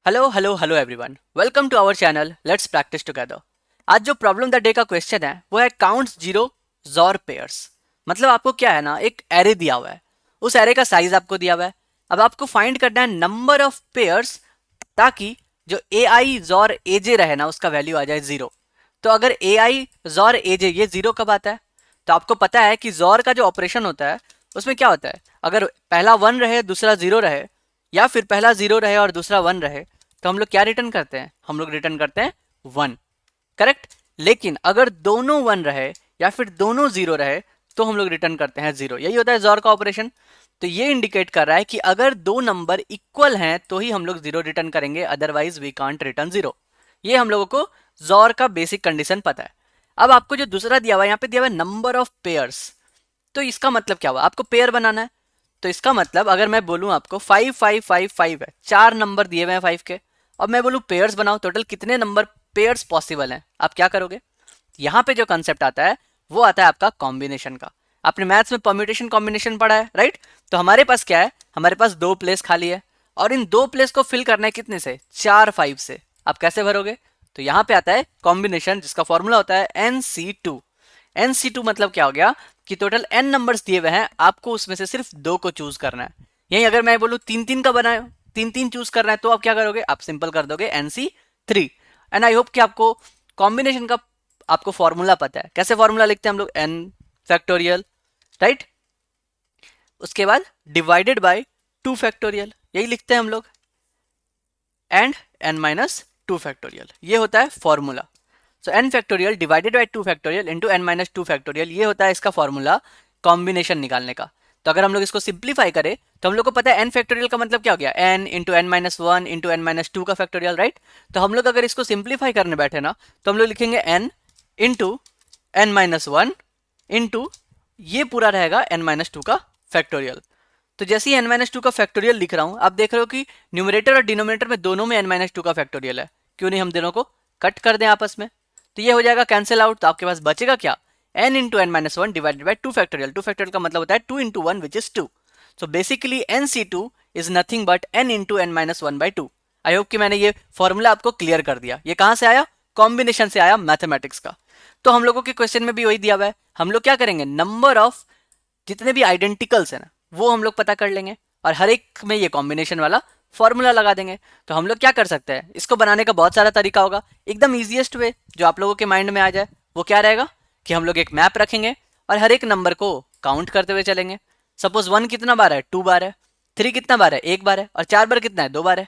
Hello hello hello everyone, welcome to our channel let's practice together. आज जो problem the day का question है वो है काउंट्स जीरो जॉर पेयर्स। मतलब आपको क्या है ना, एक एरे दिया हुआ है, उस एरे का साइज आपको दिया हुआ है। अब आपको फाइंड करना है नंबर ऑफ पेयर्स, ताकि जो ए आई जॉर ए जे रहे ना उसका वैल्यू आ जाए जीरो। तो अगर ए आई जॉर ए जे ये जीरो कब आता है, तो आपको पता है कि जॉर का जो ऑपरेशन होता है उसमें क्या होता है, अगर पहला वन रहे दूसरा जीरो रहे, या फिर पहला जीरो रहे और दूसरा वन रहे, तो हम लोग क्या रिटर्न करते हैं, हम लोग रिटर्न करते हैं वन। करेक्ट। लेकिन अगर दोनों वन रहे या फिर दोनों जीरो रहे, तो हम लोग रिटर्न करते हैं जीरो। यही होता है जॉर का ऑपरेशन। तो ये इंडिकेट कर रहा है कि अगर दो नंबर इक्वल हैं तो ही हम लोग जीरो रिटर्न करेंगे, otherwise we can't return zero. ये हम लोगों को जॉर का बेसिक कंडीशन पता है। अब आपको जो दूसरा दिया हुआ है, यहाँ पे दिया हुआ है नंबर ऑफ पेयर्स। तो इसका मतलब क्या हुआ, आपको पेयर बनाना है। तो इसका मतलब अगर मैं बोलूं आपको 5555 है, चार नंबर दिए हुए हैं 5 के। अब मैं बोलूं पेयर्स बनाओ, टोटल कितने नंबर पेयर्स पॉसिबल हैं, आप क्या करोगे। यहाँ पे जो कंसेप्ट आता है वो आता है आपका कॉम्बिनेशन का। आपने मैथ्स में परम्यूटेशन कॉम्बिनेशन पढ़ा है, राइट। तो हमारे पास क्या है, हमारे पास दो प्लेस खाली है, और इन दो प्लेस को फिल करना है कितने से, चार फाइव से। आप कैसे भरोगे, तो यहाँ पे आता है कॉम्बिनेशन, जिसका फॉर्मूला होता है NC2। NC2 मतलब क्या हो गया कि टोटल n नंबर्स दिए हुए हैं, आपको उसमें से सिर्फ दो को चूज करना है। यही अगर मैं बोलूँ तीन तीन का बनाए, तीन तीन चूज करना है, तो आप क्या करोगे, आप सिंपल कर दोगे NC3। एंड आई होप कि आपको कॉम्बिनेशन का आपको फॉर्मूला पता है। कैसे फॉर्मूला लिखते हैं हम लोग, n फैक्टोरियल, राइट। उसके बाद डिवाइडेड बाय 2 फैक्टोरियल, यही लिखते हैं हम लोग, एंड n-2 फैक्टोरियल, ये होता है formula. So n factorial divided by 2 factorial into n-2 factorial, ये होता है इसका फॉर्मूला कॉम्बिनेशन निकालने का। तो अगर हम लोग इसको सिंप्लीफाई करें तो हम लोग को पता है n फैक्टोरियल का मतलब क्या हो गया, n into n-1 into n-2 का फैक्टोरियल, राइट। तो हम लोग अगर इसको सिंप्लीफाई करने बैठे ना, तो हम लोग लिखेंगे n इंटू n-1 इंटू ये पूरा रहेगा n-2 का फैक्टोरियल। तो जैसे ही n-2 का फैक्टोरियल लिख रहा हूं, आप देख रहे हो कि न्यूमरेटर और डिनोमिनेटर में दोनों में n-2 का फैक्टोरियल है। क्यों नहीं हम दोनों को कट कर दें आपस में, तो ये हो जाएगा कैंसिल आउट। तो आपके पास बचेगा क्या, n into n-1 divided by 2 factorial. 2 factorial का मतलब होता है 2 into 1 which is 2। So basically NC2 is nothing but n into n-1/2। I hope कि मैंने ये फॉर्मूला आपको क्लियर कर दिया। ये कहां से आया, कॉम्बिनेशन से आया, मैथमेटिक्स का। तो हम लोगों के क्वेश्चन में भी वही दिया हुआ है। हम लोग क्या करेंगे, नंबर ऑफ जितने भी आइडेंटिकल्स है ना वो हम लोग पता कर लेंगे, और हर एक में ये कॉम्बिनेशन वाला फॉर्मूला लगा देंगे। तो हम लोग क्या कर सकते हैं, इसको बनाने का बहुत सारा तरीका होगा। एकदम ईजिएस्ट वे जो आप लोगों के माइंड में आ जाए वो क्या रहेगा, कि हम लोग एक मैप रखेंगे और हर एक नंबर को काउंट करते हुए चलेंगे। सपोज 1 कितना बार है, 2 बार है। 3 कितना बार है, 1 बार है। और 4 बार कितना है, 2 बार है।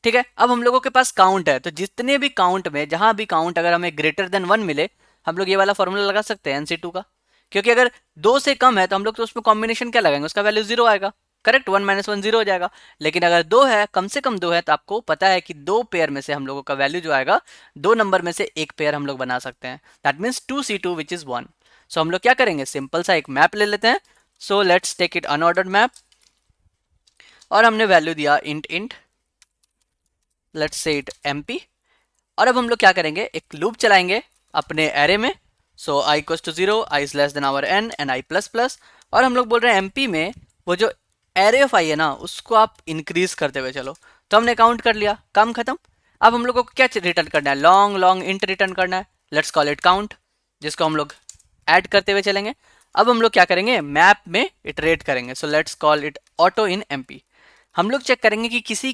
ठीक है। अब हम लोगों के पास काउंट है, तो जितने भी काउंट में जहां भी काउंट अगर हमें ग्रेटर देन 1 मिले, हम लोग ये वाला फॉर्मूला लगा सकते हैं NC2 का। क्योंकि अगर दो से कम है तो हम लोग तो उसमें कॉम्बिनेशन क्या लगाएंगे, उसका वैल्यू जीरो आएगा। करेक्ट, 1-1 जीरो हो जाएगा। लेकिन अगर दो है, कम से कम दो है, तो आपको पता है कि दो पेयर में से हम लोगों का वैल्यू जो आएगा, दो नंबर में से एक पेयर हम लोग बना सकते हैं। That means 2C2 which is 1। सो हम लोग क्या करेंगे, सिंपल सा एक मैप ले लेते हैं। So let's take it unordered map, और हमने वैल्यू दिया int int, let's say it MP। और अब हम लोग क्या करेंगे, एक लूप चलाएंगे अपने एरे में। So i equals to 0, i is less than our n and i plus plus. और हम लोग बोल रहे हैं MP में वो जो एरे ऑफ i है ना उसको आप इंक्रीज करते हुए चलो। तो हमने काउंट कर लिया, काम खत्म। अब हम लोग को क्या रिटर्न करना है, लॉन्ग लॉन्ग इंट रिटर्न करना है। लेट्स कॉल इट काउंट, जिसको हम लोग ऐड करते हुए चलेंगे। अब हम लोग क्या करेंगे, मैप में इटरेट करेंगे। So let's call it auto in MP। हम लोग चेक करेंगे कि किसी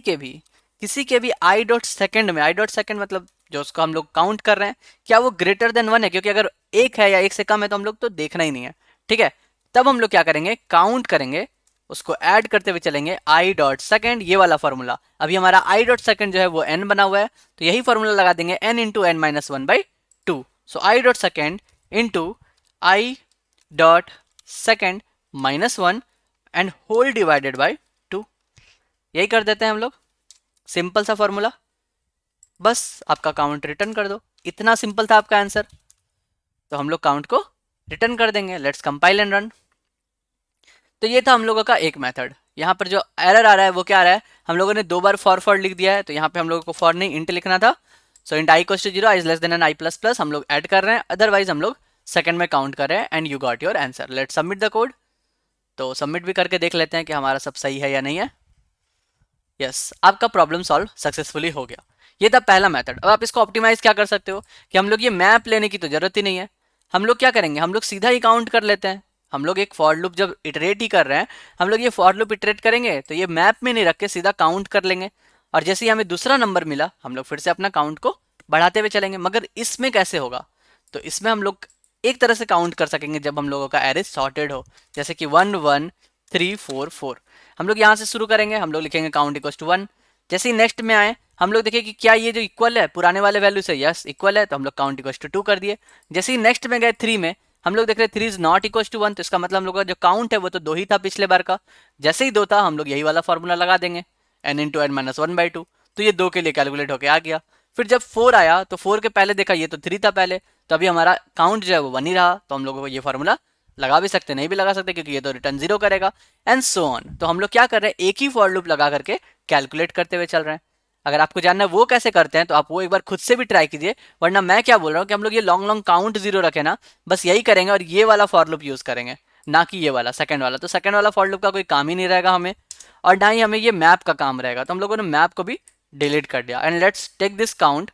के भी आई डॉट सेकेंड में, आई डॉट सेकेंड मतलब जो उसको हम लोग काउंट कर रहे हैं, क्या वो ग्रेटर देन 1 है। क्योंकि अगर एक है या एक से कम है तो हम लोग तो देखना ही नहीं है। ठीक है। तब हम लोग क्या करेंगे, काउंट करेंगे, उसको ऐड करते हुए चलेंगे आई डॉट सेकेंड, ये वाला फॉर्मूला। अभी हमारा आई डॉट सेकेंड जो है वो n बना हुआ है, तो यही फॉर्मूला लगा देंगे n into n-1/2। So i dot second into i dot second -1 and whole divided by 2। यही कर देते हैं हम लोग, सिंपल सा फॉर्मूला। बस आपका काउंट रिटर्न कर दो, इतना सिंपल था आपका आंसर। तो हम लोग काउंट को रिटर्न कर देंगे। Let's compile and run. तो ये था हम लोगों का एक मेथड। यहाँ पर जो एरर आ रहा है वो क्या आ रहा है, हम लोगों ने दो बार फॉर लिख दिया है। तो यहाँ पे हम लोगों को फॉर नहीं इंट लिखना था। So int i equals to 0, i is less than n i plus plus हम लोग ऐड कर रहे हैं, अदरवाइज हम लोग सेकंड में काउंट कर रहे हैं। And you got your answer. Let's submit the code. तो सबमिट भी करके देख लेते हैं कि हमारा सब सही है या नहीं है। यस, आपका प्रॉब्लम सॉल्व सक्सेसफुली हो गया। ये था पहला मेथड। अब आप इसको ऑप्टिमाइज क्या कर सकते हो कि हम लोग ये मैप लेने की तो जरूरत ही नहीं है। हम लोग क्या करेंगे, हम लोग सीधा ही काउंट कर लेते हैं। हम लोग एक फॉर लूप जब इटरेट ही कर रहे हैं, हम लोग ये फॉर लूप इटरेट करेंगे तो ये मैप में नहीं रख के सीधा काउंट कर लेंगे, और जैसे ही हमें दूसरा नंबर मिला हम लोग फिर से अपना काउंट को बढ़ाते हुए चलेंगे। मगर इसमें कैसे होगा, तो इसमें हम लोग एक तरह से काउंट कर सकेंगे जब हम लोगों का एरे सॉर्टेड हो, जैसे कि 1 1 3 4 4। हम लोग यहाँ से शुरू करेंगे, हम लोग लिखेंगे काउंट इक्वल्स टू 1। जैसे ही नेक्स्ट में आए हम लोग देखें कि क्या ये जो इक्वल है पुराने वाले वैल्यू से, यस इक्वल है, तो हम लोग काउंट इक्वल्स टू 2 कर दिए। जैसे ही नेक्स्ट में गए 3 में, हम लोग देख रहे 3 इज नॉट इक्वल्स टू 1, तो इसका मतलब हम लोग का जो काउंट है वो तो 2 ही था पिछले बार का। जैसे ही 2 था हम लोग यही वाला फॉर्मूला लगा देंगे, n इंटू एन माइनस 1/2, तो ये 2 के लिए कैलकुलेट होके आ गया। फिर जब 4 आया तो 4 के पहले देखा ये तो 3 था पहले, तो अभी हमारा काउंट जो है वो 1 ही रहा, तो हम लोगों को ये फॉर्मूला लगा भी सकते नहीं भी लगा सकते, क्योंकि ये तो रिटर्न 0 करेगा, एंड सो ऑन। तो हम लोग क्या कर रहे हैं, एक ही फॉर लूप लगा करके कैलकुलेट करते हुए चल रहे हैं। अगर आपको जानना है वो कैसे करते हैं तो आप वो एक बार खुद से भी ट्राई कीजिए, वरना मैं क्या बोल रहा हूँ कि हम लोग ये लॉन्ग लॉन्ग काउंट 0 रखे ना, बस यही करेंगे और ये वाला फॉर लूप यूज करेंगे, ना कि ये वाला सेकंड वाला। तो सेकंड वाला फॉर लूप का कोई काम ही नहीं रहेगा हमें, और ना ही हमें ये मैप का काम रहेगा। तो हम लोगों ने मैप को भी डिलीट कर दिया। And let's take this count,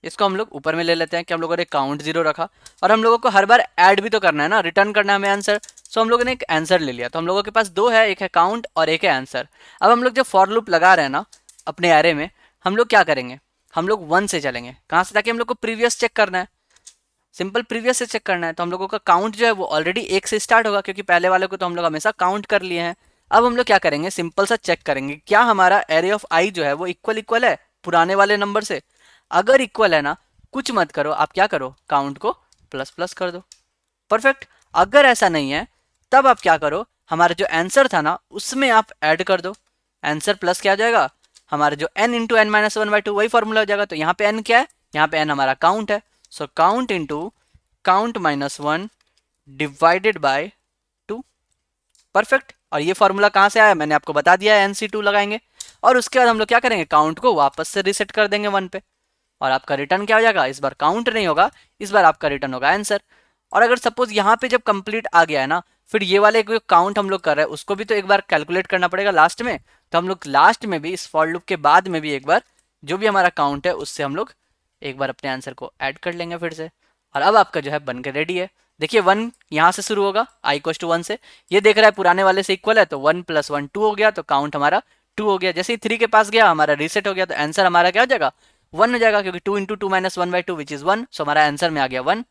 इसको हम लोग ऊपर में ले लेते हैं कि हम लोगों ने काउंट 0 रखा, और हम लोगों को हर बार ऐड भी तो करना है ना, रिटर्न करना है हमें आंसर। सो हम लोगों ने एक आंसर ले लिया, तो हम लोगों के पास 2 है, एक है काउंट और एक है आंसर। अब हम लोग जब फॉर लूप लगा रहे हैं ना अपने एरे में, हम लोग क्या करेंगे, हम लोग 1 से चलेंगे। कहाँ से, ताकि हम लोग को प्रीवियस चेक करना है, सिंपल प्रीवियस से चेक करना है। तो हम लोगों का काउंट जो है वो ऑलरेडी 1 से स्टार्ट होगा, क्योंकि पहले वाले को तो हम लोग हमेशा काउंट कर लिए हैं। अब हम लोग क्या करेंगे, सिंपल सा चेक करेंगे क्या हमारा एरे ऑफ आई जो है वो इक्वल इक्वल है पुराने वाले नंबर से। अगर इक्वल है ना, कुछ मत करो, आप क्या करो, काउंट को प्लस प्लस कर दो, परफेक्ट। अगर ऐसा नहीं है तब आप क्या करो, हमारा जो आंसर था ना उसमें आप ऐड कर दो, आंसर प्लस क्या हो जाएगा, हमारा जो n इंटू एन माइनस 1/2 वही फॉर्मूला हो जाएगा। तो यहाँ पे n क्या है, यहाँ पे n हमारा काउंट है, so count into count minus 1 divided by 2, perfect. और ये फॉर्मूला कहाँ से आया, मैंने आपको बता दिया है, NC2 लगाएंगे, और उसके बाद हम लोग क्या करेंगे, काउंट को वापस से रीसेट कर देंगे 1 पे, और आपका रिटर्न क्या हो जाएगा, इस बार काउंट नहीं होगा, इस बार आपका रिटर्न होगा आंसर। और अगर सपोज यहाँ पे जब कंप्लीट आ गया है ना, फिर ये वाले जो काउंट हम लोग कर रहे हैं उसको भी तो एक बार कैलकुलेट करना पड़ेगा लास्ट में। तो हम लोग लास्ट में भी इस फॉर लूप के बाद में भी एक बार जो भी हमारा काउंट है उससे हम लोग एक बार अपने आंसर को ऐड कर लेंगे फिर से, और अब आपका जो है बन के रेडी है। देखिए 1 यहाँ से शुरू होगा, आई इक्वल टू 1 से, ये देख रहा है पुराने वाले से इक्वल है, तो 1 + 1 2 हो गया, तो काउंट हमारा 2 हो गया। जैसे ही 3 के पास गया हमारा रीसेट हो गया, तो आंसर हमारा क्या हो जाएगा, 1 हो जाएगा, क्योंकि 2 इंटू 2 माइनस 1/2 विच इज 1, सो हमारा आंसर में आ गया 1।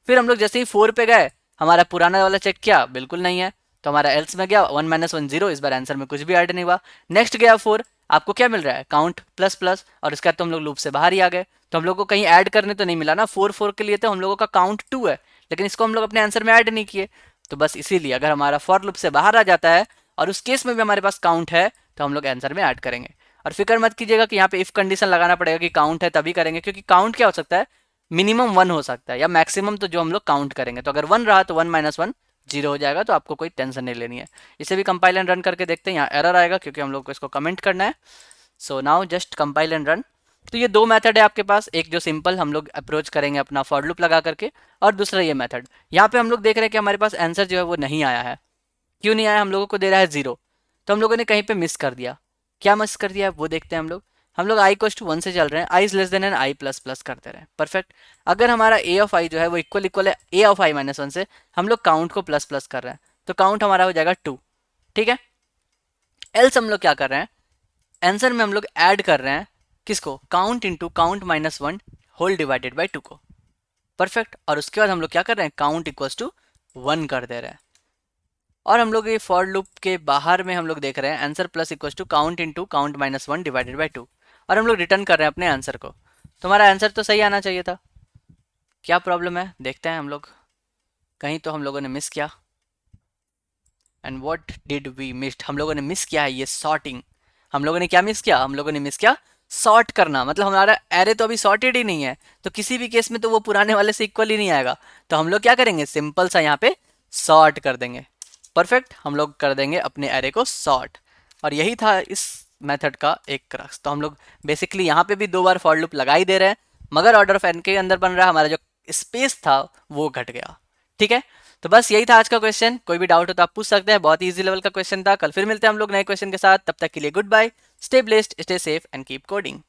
फिर हम लोग जैसे ही 4 पे गए, हमारा पुराना वाला चेक किया, बिल्कुल नहीं है, तो हमारा एल्स में गया 1 - 1 0, इस बार आंसर में कुछ भी ऐड नहीं हुआ। नेक्स्ट गया 4, आपको क्या मिल रहा है, काउंट प्लस प्लस, और इसका तो हम लोग लूप से बाहर ही आ गए, तो हम लोग को कहीं ऐड करने तो नहीं मिला ना, 4 के लिए तो हम लोगों का काउंट 2 है, लेकिन इसको हम लोग अपने आंसर में ऐड नहीं किए। तो बस इसीलिए अगर हमारा फॉर लूप से बाहर आ जाता है और उस केस में भी हमारे पास काउंट है, तो हम लोग आंसर में ऐड करेंगे। और फिक्र मत कीजिएगा कि यहाँ पे इफ कंडीशन लगाना पड़ेगा कि काउंट है तभी करेंगे, क्योंकि काउंट क्या हो सकता है, मिनिमम 1 हो सकता है, या मैक्सिमम तो जो हम लोग काउंट करेंगे, तो अगर 1 रहा तो 1 - 1 0 हो जाएगा, तो आपको कोई टेंशन नहीं लेनी है। इसे भी कंपाइल एंड रन करके देखते हैं, यहाँ एरर आएगा क्योंकि हम लोग को इसको कमेंट करना है। So now just compile and run. तो ये 2 मेथड है आपके पास, एक जो सिंपल हम लोग अप्रोच करेंगे अपना फॉर लूप लगा करके, और दूसरा ये मेथड। यहाँ पे हम लोग देख रहे हैं कि हमारे पास आंसर जो है वो नहीं आया है। क्यों नहीं आया, हम लोगों को दे रहा है 0, तो हम लोगों ने कहीं पे मिस कर दिया। क्या मिस कर दिया वो देखते हैं हम लोग आई इक्वल टू 1 से चल रहे हैं, i is less than n i plus plus करते रहे, परफेक्ट। अगर हमारा ए ऑफ आई जो है वो इक्वल इक्वल है ए ऑफ आई माइनस 1 से, हम लोग काउंट को प्लस प्लस कर रहे हैं, तो काउंट हमारा हो जाएगा 2, ठीक है। एल्स हम लोग क्या कर रहे हैं, आंसर में हम लोग ऐड कर रहे हैं किसको, count into count minus 1 whole divided by 2 को, परफेक्ट। और उसके बाद हम लोग क्या कर रहे हैं, काउंट इक्वल्स टू 1 कर दे रहे हैं। और हम लोग ये फॉर लूप के बाहर में हम लोग देख रहे हैं answer plus equals to count into count minus 1 divided by 2, और हम लोग रिटर्न कर रहे हैं अपने आंसर को। तो हमारा आंसर तो सही आना चाहिए था, क्या प्रॉब्लम है देखते हैं हम लोग, कहीं तो हम लोगों ने मिस किया। And what did we missed, हम लोगों ने मिस किया है ये सॉर्टिंग। हम लोगों ने क्या मिस किया, हम लोगों ने मिस किया सॉर्ट करना, मतलब हमारा एरे तो अभी सॉर्टेड ही नहीं है, तो किसी भी केस में तो वो पुराने वाले से इक्वल ही नहीं आएगा। तो हम लोग क्या करेंगे, सिंपल सा यहाँ पे सॉर्ट कर देंगे, परफेक्ट। हम लोग कर देंगे अपने एरे को सॉर्ट, और यही था इस मेथड का एक क्रक्स। तो हम लोग बेसिकली यहाँ पे भी 2 बार फॉर लूप लगा ही दे रहे हैं, मगर ऑर्डर ऑफ एन के अंदर बन रहा है, हमारा जो स्पेस था वो घट गया, ठीक है। तो बस यही था आज का क्वेश्चन। कोई भी डाउट हो तो आप पूछ सकते हैं, बहुत इजी लेवल का क्वेश्चन था। कल फिर मिलते हैं हम लोग नए क्वेश्चन के साथ, तब तक के लिए good bye, stay blessed, stay safe and keep coding.